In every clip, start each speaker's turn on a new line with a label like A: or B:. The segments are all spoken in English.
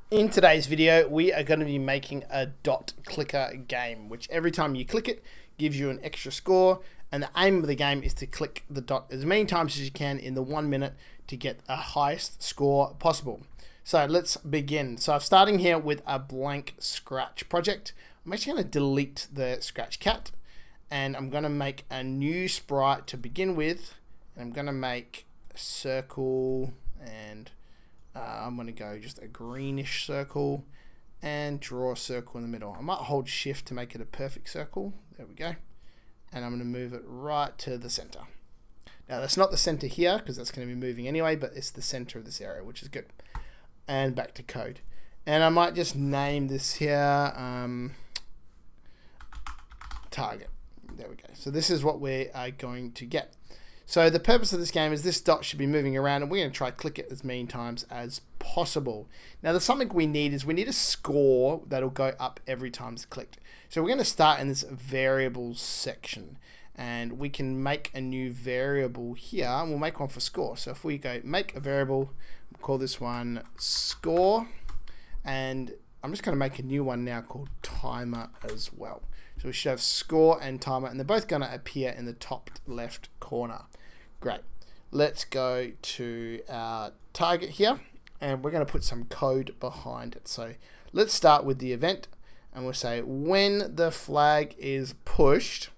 A: In today's video, we are going to be making a dot clicker game, which every time you click it, gives you an extra score. And the aim of the game is to click the dot as many times as you can in the 1 minute to get a highest score possible. So let's begin. So I'm starting here with a blank scratch project. I'm actually going to delete the scratch cat and I'm going to make a new sprite to begin with. And I'm going to make a circle and I'm going to go just a greenish circle and draw a circle in the middle. I might hold shift to make it a perfect circle. There we go. And I'm going to move it right to the center. Now that's not the center here because that's going to be moving anyway, but it's the center of this area, which is good. And back to code. And I might just name this here target. There we go. So this is what we are going to get. So the purpose of this game is this dot should be moving around and we're going to try to click it as many times as possible. Now there's something we need is we need a score that'll go up every time it's clicked. So we're going to start in this variables section and we can make a new variable here and we'll make one for score. So if we go make a variable, we'll call this one score, and I'm just going to make a new one now called timer as well. So we should have score and timer and they're both going to appear in the top left corner. Great. Let's go to our target here and we're going to put some code behind it. So let's start with the event and we'll say when the flag is pushed,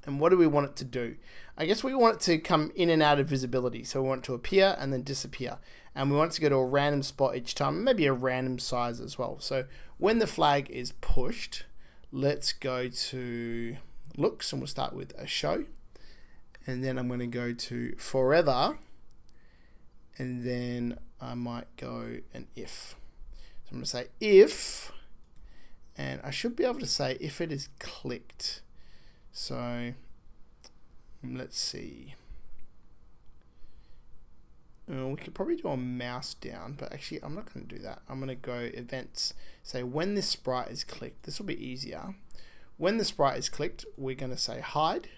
A: and what do we want it to do? I guess we want it to come in and out of visibility. So we want it to appear and then disappear. And we want it to go to a random spot each time, maybe a random size as well. So when the flag is pushed, let's go to looks and we'll start with a show. And then I'm going to go to forever. And then I might go an if. So I'm going to say if, and I should be able to say if it is clicked. So let's see. We could probably do a mouse down, but actually I'm not going to do that. I'm going to go events, say when this sprite is clicked. This will be easier. When the sprite is clicked, we're going to say hide,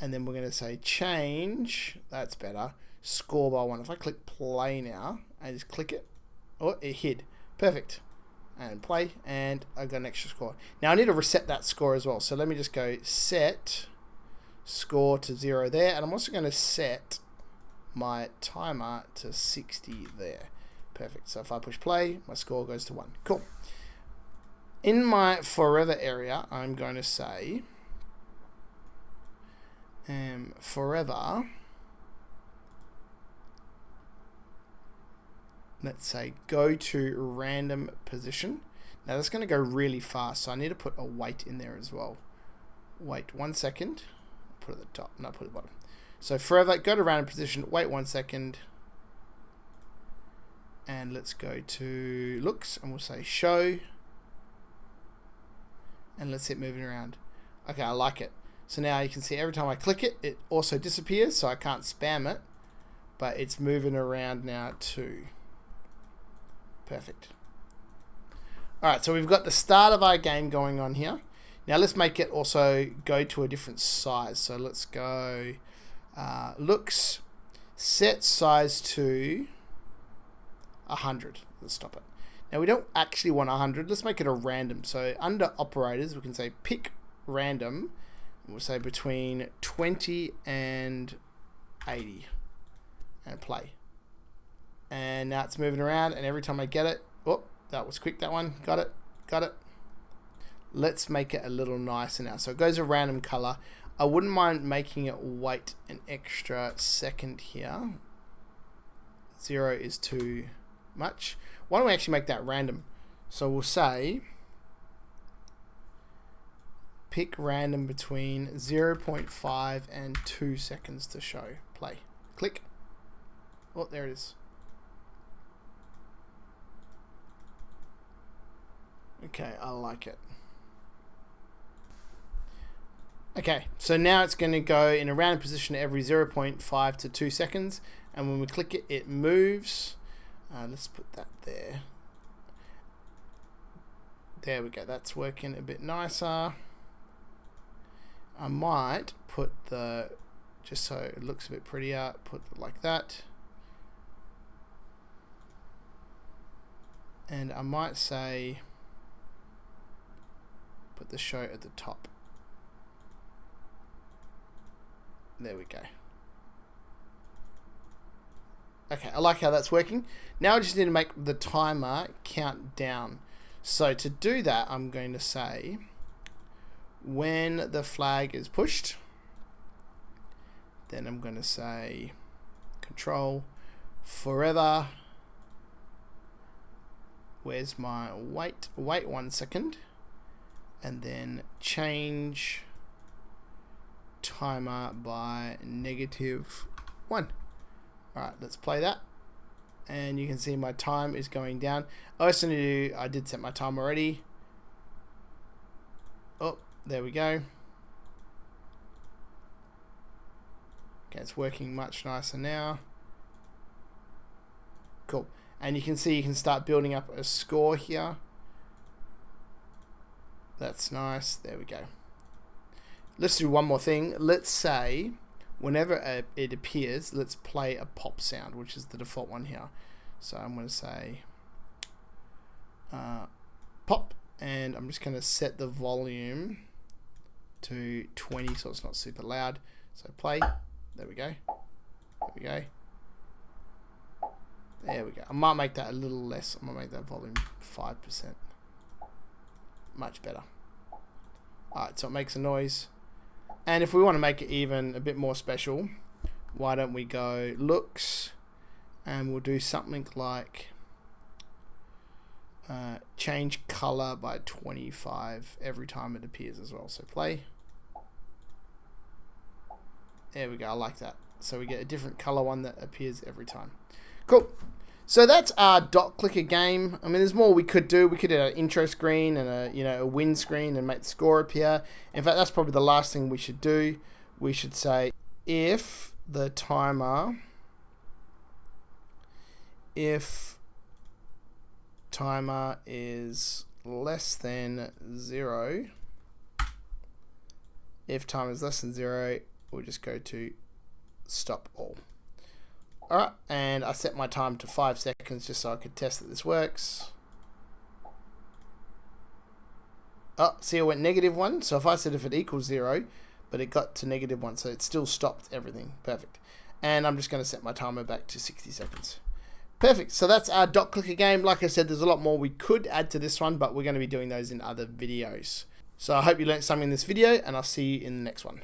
A: and then we're going to say change, that's better, score by 1. If I click play now, I just click it, oh, it hid, perfect, and play, and I got an extra score. Now I need to reset that score as well, so let me just go set score to 0 there, and I'm also going to set my timer to 60 there. Perfect. So if I push play, my score goes to 1. Cool. In my forever area, I'm going to say forever, let's say go to random position. Now that's going to go really fast, so I need to put a wait in there as well. Wait 1 second. Put it at the top, no, put it at the bottom. So forever, go to random position, wait 1 second, and let's go to looks, and we'll say show, and let's hit moving around. Okay, I like it. So now you can see every time I click it, it also disappears, so I can't spam it, but it's moving around now too. Perfect. Alright, so we've got the start of our game going on here. Now let's make it also go to a different size. So let's go looks, set size to 100. Let's stop it. Now we don't actually want 100. Let's make it a random. So under operators, we can say pick random. We'll say between 20 and 80 and play. And now it's moving around, and every time I get it, oh, that was quick, that one. Got it. Got it. Let's make it a little nicer now. So it goes a random color. I wouldn't mind making it wait an extra second here. 0 is too much. Why don't we actually make that random? So we'll say pick random between 0.5 and 2 seconds to show. Play. Click. Oh, there it is. Okay, I like it. Okay, so now it's going to go in a random position every 0.5 to 2 seconds, and when we click it, it moves. Let's put that there. There we go, that's working a bit nicer. I might put the, just so it looks a bit prettier, put it like that. And I might say, put the show at the top. There we go. Okay, I like how that's working. Now I just need to make the timer count down. So to do that, I'm going to say, when the flag is pushed, then I'm going to say control forever. Where's my wait 1 second, and then change timer by -1. Alright, let's play that. And you can see my time is going down. I did set my time already. Oh, there we go. Okay, it's working much nicer now. Cool. And you can see you can start building up a score here. That's nice. There we go. Let's do one more thing. Let's say whenever it appears, let's play a pop sound, which is the default one here. So I'm going to say pop, and I'm just going to set the volume to 20 so it's not super loud. So play. There we go. There we go. There we go. I might make that a little less. I'm going to make that volume 5%. Much better. Alright, so it makes a noise. And if we want to make it even a bit more special, why don't we go looks, and we'll do something like change color by 25 every time it appears as well. So play. There we go. I like that. So we get a different color one that appears every time. Cool. So that's our dot clicker game. I mean, there's more we could do. We could do an intro screen and a win screen and make the score appear. In fact, that's probably the last thing we should do. We should say if timer is less than 0. If time is less than 0, we'll just go to stop all. Alright, and I set my time to 5 seconds just so I could test that this works. Oh, see, it went -1. So if I said if it equals 0, but it got to -1, so it still stopped everything. Perfect. And I'm just going to set my timer back to 60 seconds. Perfect. So that's our dot clicker game. Like I said, there's a lot more we could add to this one, but we're going to be doing those in other videos. So I hope you learned something in this video, and I'll see you in the next one.